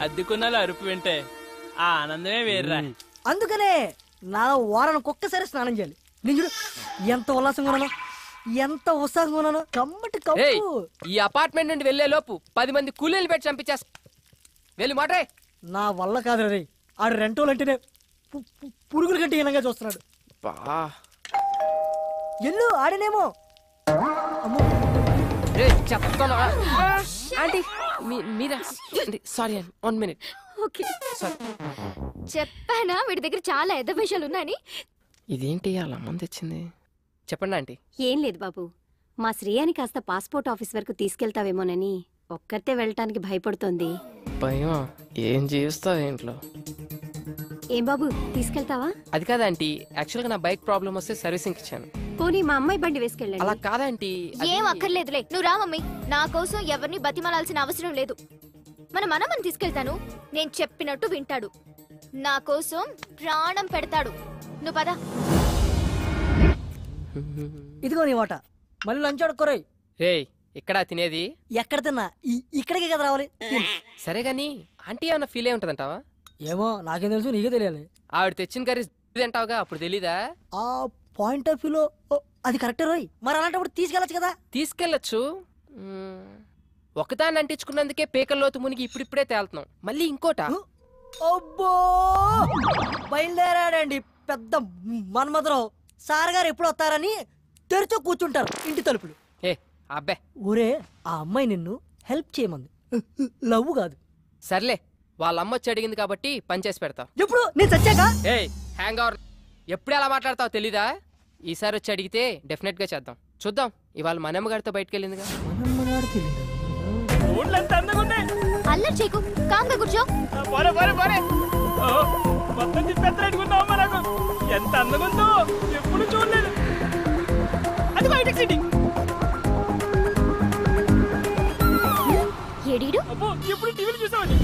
అద్దెకున్నాలో అరుపు వింటే ఆ ఆనందమే వేర్రా. అందుకనే నా వారానికి ఒక్కసారి స్నానం చేయాలి. నేను చూడు ఎంత ఉల్లాసంగా ఉన్నాను, ఎంత ఉత్సాహంగా ఉన్నాను. కమ్మటి కప్పు. ఈ అపార్ట్మెంట్ నుండి వెళ్లే లోపు 10 మంది కూలీలు పెట్టి చంపించేస్తా. వెళ్ళి మాట్రే. నా వల్ల కాదు రే. ఆడు రెంటోలు అంటేనే పురుగుల కంటే హీనంగా చూస్తున్నాడు. ఎల్లు ఆడనేమో. చెప్తాను ఆంటీ, మీరా? Sorry 1 minute. చెప్పానా వీడి దగ్గర చాలా ఎద్ద విషయాలు ఉన్నాయని. ఇదేంటి అలా మంది తెచ్చింది? చెప్పండి ఆంటీ. ఏం లేదు బాబు, మా శ్రేయాని కాస్త పాస్పోర్ట్ ఆఫీస్ వరకు తీసుకెళ్తావేమోనని ఒక్కరితే వెళ్ళటానికి భయపడుతోంది. భయం? ఏం చేస్తావు ఇంట్లో? ఏం బాబు తీసుకెళ్తావా? అది కాదంటీ, యాక్చువల్ గా నా బైక్ ప్రాబ్లం వస్తే సర్వీసింగ్ ఇచ్చాను. పోనీ మా అమ్మాయి బండి వేసుకెళ్ళండి. అలా కాదంటీ. ఏం అక్కర్లేదులే, నువ్వు రా మమ్మీ. నా కోసం ఎవరిని బతిమలాల్సిన అవసరం లేదు. మన మనమని తీసుకెళ్తాను, నేను చెప్పినట్టు వింటాడు, నా కోసం ప్రాణం పెడతాడు. నువ్వు పద. ఇదిగో నీ వాట. మళ్ళీ లంచ్ ఆడుకోరాయి. రే ఇక్కడ తినేది? ఎక్కడ తిన్నా ఇక్కడికే కదా రావాలి. సరే గాని ఆంటీ ఏమన్నా ఫీల్ అయి ఉంటదంటావా? ఏమో నాకేం తెలుసు, నీకే తెలియాలి. ఆవిడ తెచ్చిన కర్రీ తింటావుగా, అప్పుడు తెలీదా? ఆ పాయింట్ ఆఫ్ వ్యూలో అది కరెక్టే రోయ్. మరి అలాంటప్పుడు తీసుకెళ్ళచ్చు కదా. తీసుకెళ్ళచ్చు. ఒకదాన్ని అంటించుకున్నందుకే పేకల్లోతు మునిగి ఇప్పుడిప్పుడే తేలుతున్నాం. మళ్ళీ ఇంకోట. అబ్బో బయలుదేరాడండి పెద్ద మన్మధరావు. సార్ గారు ఎప్పుడు వస్తారని తెరిచో కూర్చుంటారు ఇంటి తలుపులు. ఏ అబ్బే, ఊరే ఆ అమ్మాయి నిన్ను హెల్ప్ చేయమంది, లవ్ కాదు. సర్లే, వాళ్ళ అమ్మ వచ్చి అడిగింది కాబట్టి పని చేసి పెడతావు. ఎప్పుడు నేను చచ్చాక? ఏ హ్యాంగ్ అవర్, ఎప్పుడు ఎలా మాట్లాడతావు తెలీదా? ఈసారి వచ్చి అడిగితే డెఫినెట్ గా చేద్దాం. చూద్దాం, ఇవాళ మనమ్మ గారితో బయటకు వెళ్ళిందిగా. అల్లరి చేయకు, కామ్గా కూర్చో. ఎంత అందంగా ఉందో ఎప్పుడు చూడలేదు. అది బయటకు సిటీ. ఎప్పుడు టీవీలు చూసామని.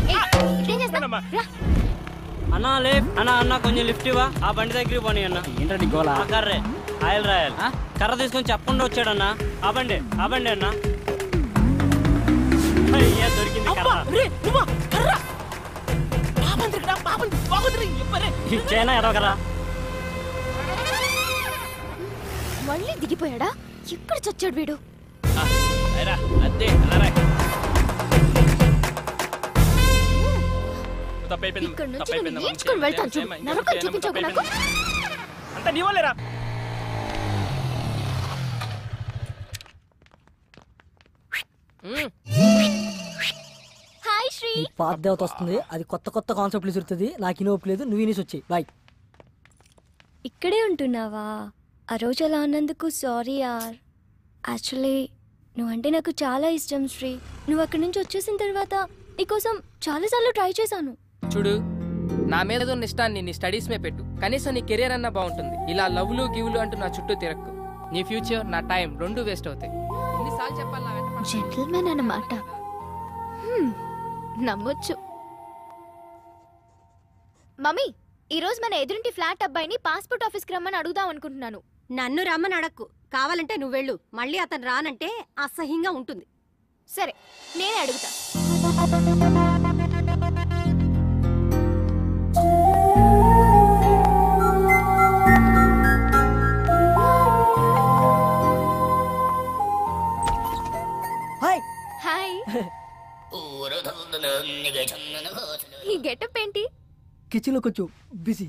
అన్నా లేఫ్ అన్నా, అన్న కొంచెం లిఫ్ట్ ఇవ్వా. ఆ బండి దగ్గరికి పోనీ అన్న. ఏంటండి గోలా? కర్రే ఆయిల్ రాయాలి. కర్ర తీసుకొని చెప్పకుండా వచ్చాడన్నా. ఆ బండి అన్న. దొరికింది ఇచ్చేనా ఎదవకరా. మళ్ళీ దిగిపోయాడా? ఎక్కడ చచ్చాడు వీడు? ఇక్కడ నుంచి నేను నేర్చుకుని వెళ్తాను చూడు. నరకం చూపించకు నాకు. అంత నీ వాళ్ళేరా. హాయ్ శ్రీ. పాత దేవత వస్తుంది, అది కొత్త కొత్త కాన్సెప్ట్లు విసురుతుంది. నాకు ఇనోపు లేదు, నువ్వు ఇనేసి వచ్చాయి. బాయ్. ఇక్కడే ఉంటున్నావా? ఆ రోజు అలా అన్నందుకు సారీ యార్. యాక్చువల్లీ నువ్వంటే నాకు చాలా ఇష్టం శ్రీ. నువ్వు అక్కడి నుంచి వచ్చేసిన తర్వాత నీకోసం చాలాసార్లు ట్రై చేశాను. చూడు, నా మీద ఉన్న ఇష్టాన్ని నీ స్టడీస్ మే పెట్టు. కనీసం నీ కెరీర్ అన్నా బాగుంటుంది. ఇలా లవ్లు గివ్లు అంటూ నా చుట్టూ తిరక్కు. నీ ఫ్యూచర్, నా టైం రెండు వేస్ట్ అవుతాయి. ఎన్నిసార్లు చెప్పాలి? జెంటిల్మెన్ అన్నమాట. నమ్మొచ్చు. మమ్మీ, ఈ రోజు మన ఎదురింటి ఫ్లాట్ అబ్బాయిని పాస్పోర్ట్ ఆఫీస్కి రమ్మని అడుగుదాం అనుకుంటున్నాను. నన్ను రమ్మని అడక్కు, కావాలంటే నువ్వు వెళ్ళు. మళ్ళీ అతను రానంటే అసహ్యంగా ఉంటుంది. సరే, నేనే అడుగుతా. హాయ్. హాయ్. ఈ గెటప్ ఏంటి? కిచెన్ లో కొంచెం బిజీ.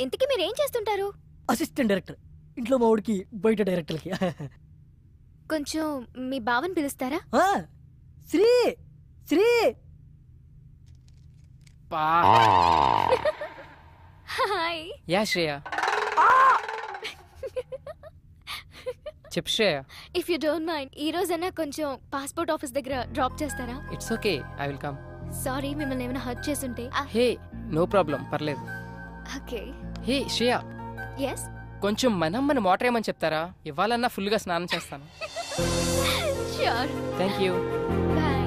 ఇంతకీ మీరేం చేస్తుంటారు? Assistant director. ఇంట్లో మా ఊడికి, బయట డైరెక్టర్కి. కొంచెం మీ బావని పిలుస్తారా? శ్రీ శ్రీ. హాయ్. యా శ్రేయ. చెప్పు Shreya. If you don't mind, ఈ రోజైనా కొంచెం పాస్పోర్ట్ ఆఫీస్ దగ్గర డ్రాప్ చేస్తారా? It's okay, I will come. Sorry, మిమ్మల్ని ఏమైనా హర్ట్ చేసుంటే. హే, నో ప్రాబ్లం, పర్లేదు. ఓకే. హే శ్రేయ, ఎస్. కొంచెం మనమ్మని మోటర్ ఏమని చెప్తారా? ఇవ్వాలన్నా ఫుల్గా స్నానం చేస్తాను. Sure. Thank you. Bye.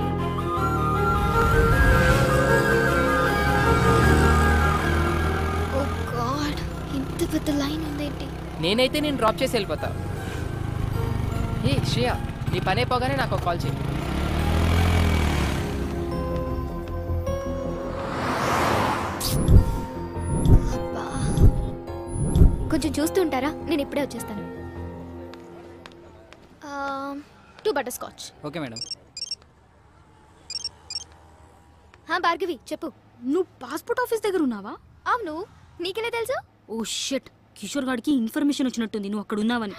Oh God, ఇంత పెద్ద లైన్ ఉందేంటి? నేనైతే నేను డ్రాప్ చేసి వెళ్ళిపోతా. హే శ్రేయ, నీ పని అయిపోగానే నాకు కాల్ చేయి. చూస్తుంటారా? నేను ఇప్పుడే వచ్చేస్తాను. 2 butter scotch. Okay madam. Bhargavi చెప్పు. నువ్వు పాస్పోర్ట్ ఆఫీస్ దగ్గర ఉన్నావా? అవును, నీకెలా తెలుసు? ఓ షిట్, కిషోర్ గాడికి ఇన్ఫర్మేషన్ వచ్చినట్టుంది నువ్వు అక్కడ ఉన్నావని.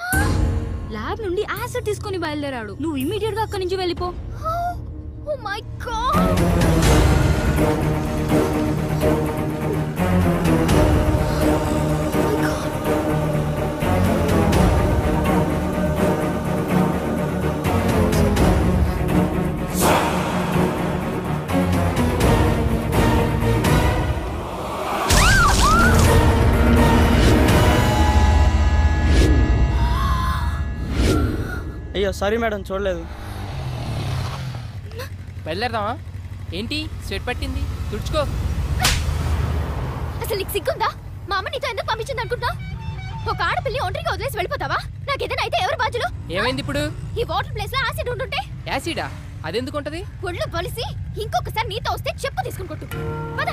ల్యాబ్ నుండి యాసిడ్ తీసుకొని బయలుదేరాడు. నువ్వు ఇమీడియట్ గా అక్కడి నుంచి వెళ్ళిపో. Oh my God. అయ్యో సారీ మేడం, చూడలేదు. బయలుదేరదామా? ఏంటి స్వెట్ పట్టింది? తుడుచుకో. అసలు నీకు సిగ్గుందా? మా అమ్మ నీతో ఎందుకు పంపించింది అనుకుంటా? ఒక ఆడపిల్లి ఒంటరిగా వదిలేసి వెళ్ళిపోతావా? నాకేదైనా అయితే ఎవరు బాధ్యులు? ఏమైంది ఇప్పుడు? ఈ వాటర్ ప్లేస్ లో యాసిడ్ ఉంటుంటే. యాసిడా? అదెందుకు ఉంటది? ఒళ్ళు బలిసి ఇంకొకసారి నీతో వస్తే చెప్పు తీసుకుని కొట్టు. పద.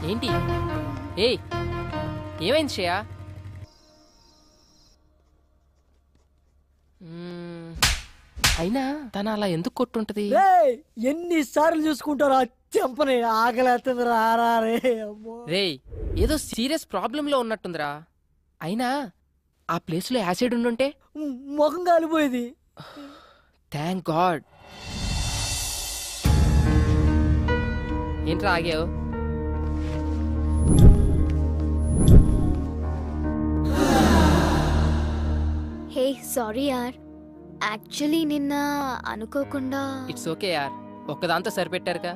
ఏంటి? ఏయ్, ఏమైంది శ్రేయ? అయినా తన అలా ఎందుకు కొట్టుంటది? ఎన్నిసార్లు చూసుకుంటారా చెంపని? ఆకలేస్తుంది రారా రే. రేయ్, ఏదో సీరియస్ ప్రాబ్లం లో ఉన్నట్టుందిరా. అయినా ఆ ప్లేస్ లో యాసిడ్ ఉండుంటే ముఖం కాలిపోయేది. Thank God. ఏంట్రా ఆగావు? హే సారీ యార్, యాక్చువల్లీ నిన్న అనుకోకుండా. ఇట్స్ ఓకే యార్, ఒక్కదాంతో సరిపెట్టారుగా.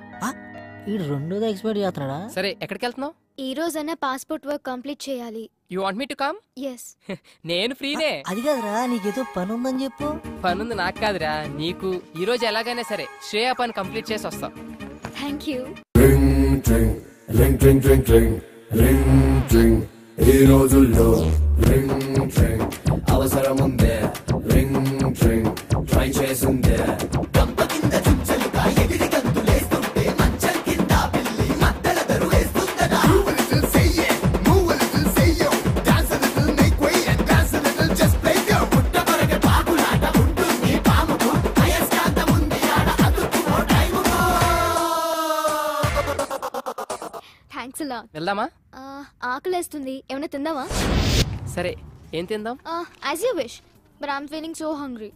ఈ రెండోది ఎక్స్పైర్ చేస్తున్నాడా? సరే, ఎక్కడికి వెళ్తున్నావు? ఈ రోజైనా పాస్పోర్ట్ వర్క్ కంప్లీట్ చేయాలి. You want me to come? Yes. నేను ఫ్రీనే. అది కాదురా, నీకేదో పని ఉందని చెప్పు. పనుంది నాకు కాదురా, నీకు. ఈ రోజు ఎలాగైనా సరే శ్రేయ పని కంప్లీట్ చేసి వస్తాం. Thank you. ఈ రోజుల్లో అవసరం ఉందే, ట్రై చేసిందే. థ్యాంక్స్ అలా. వెళ్దామా? ఆకలేస్తుంది, ఏమైనా తిందామా? సరే, ఏం తిందాం? As you wish, but I'm feeling so hungry.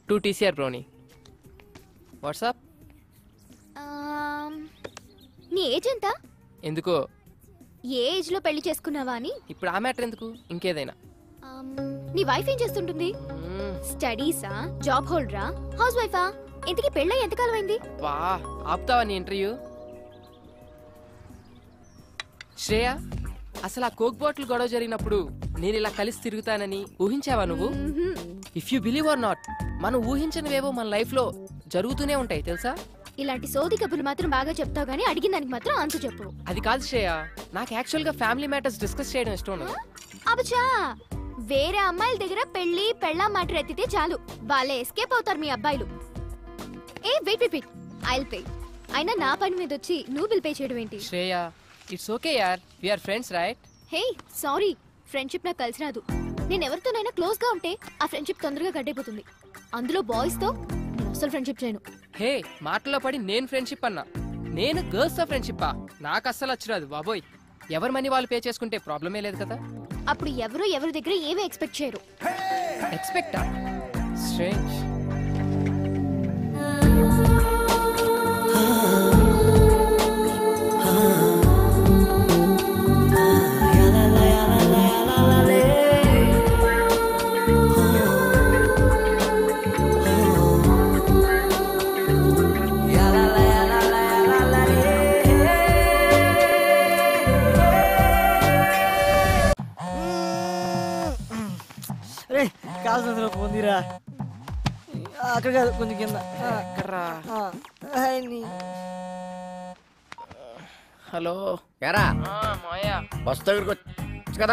2 TCR brownie. WhatsApp? నీ ఏజ్ ఎంత? ఎందుకో? ఏ ఏజ్ లో పెళ్లి చేసుకున్నావా అని. ఇప్పుడు ఆ మ్యాటర్ ఎందుకు, ఇంకేదైనా. నీ వైఫ్ ఏం చేస్తుంటుంది? స్టడీసా, జాబ్ హోల్డరా, హౌస్ వైఫా? ఇంతకీ పెళ్ళై ఎంతకాలం అయింది? వా, ఆపుతావా నీ ఇంటర్వ్యూ? శ్రేయ, అసలు ఆ కోక్ బాటిల్ గొడవ జరిగినప్పుడు నేను ఇలా కలిసి తిరుగుతానని ఊహించావా నువ్వు? If you believe are not, మనం ఊహించినవేవో మన లైఫ్ లో జరుగుతూనే ఉంటాయి తెలుసా? ఇలాంటి సోది కబుర్లు మాత్రం బాగా చెప్తావు గానీ అడిగిన దానికి మాత్రం ఆన్సర్ చెప్పు. అది కాదు శ్రేయ, నాకు యాక్చువల్ గా ఫ్యామిలీ మ్యాటర్స్ డిస్కస్ చేయడం ఇష్టం ఉండదు. అబచా, వేరే అమ్మాయిల దగ్గర పెళ్లి పెళ్ళా మ్యాటర్ ఎత్తితే చాలు, వాళ్ళే ఎస్కేప్ అవుతారు మీ అబ్బాయిలు. ఏ వెయిట్ వెయిట్, ఐల్ పే. అయినా నా పని మీద వచ్చి నువ్వు బిల్ పే చేయడం ఏంటి? శ్రేయ, ఇట్స్ ఓకే యార్, we are friends right? Hey sorry, friendship నాకు కలిసి రాదు. నేను ఎవరితోనైనా క్లోజ్ గా ఉంటే ఆ ఫ్రెండ్షిప్ తొందరగా గడ్డైపోతుంది. అందులో బాయ్స్ తో నేను అసలు ఫ్రెండ్షిప్ చేయను. హే, మాటల్లో పడి నేను ఫ్రెండ్షిప్ అన్నా. నేను గర్ల్స్ తో ఫ్రెండ్షిప్పా? నాకు అస్సలు వచ్చిరాదు బాబోయ్. ఎవరి మనీ వాళ్ళు పే చేసుకుంటే ప్రాబ్లమే లేదు కదా. అప్పుడు ఎవరి దగ్గర ఏమీ ఎక్స్పెక్ట్ చేయరు. ఎక్స్పెక్టా? స్ట్రేంజ్. ఆసుపత్రిలో పొందిరా. అక్కడ కాదు, కొంచెం కింద. హలో ఎరా మాయా బస్ దగ్గరకు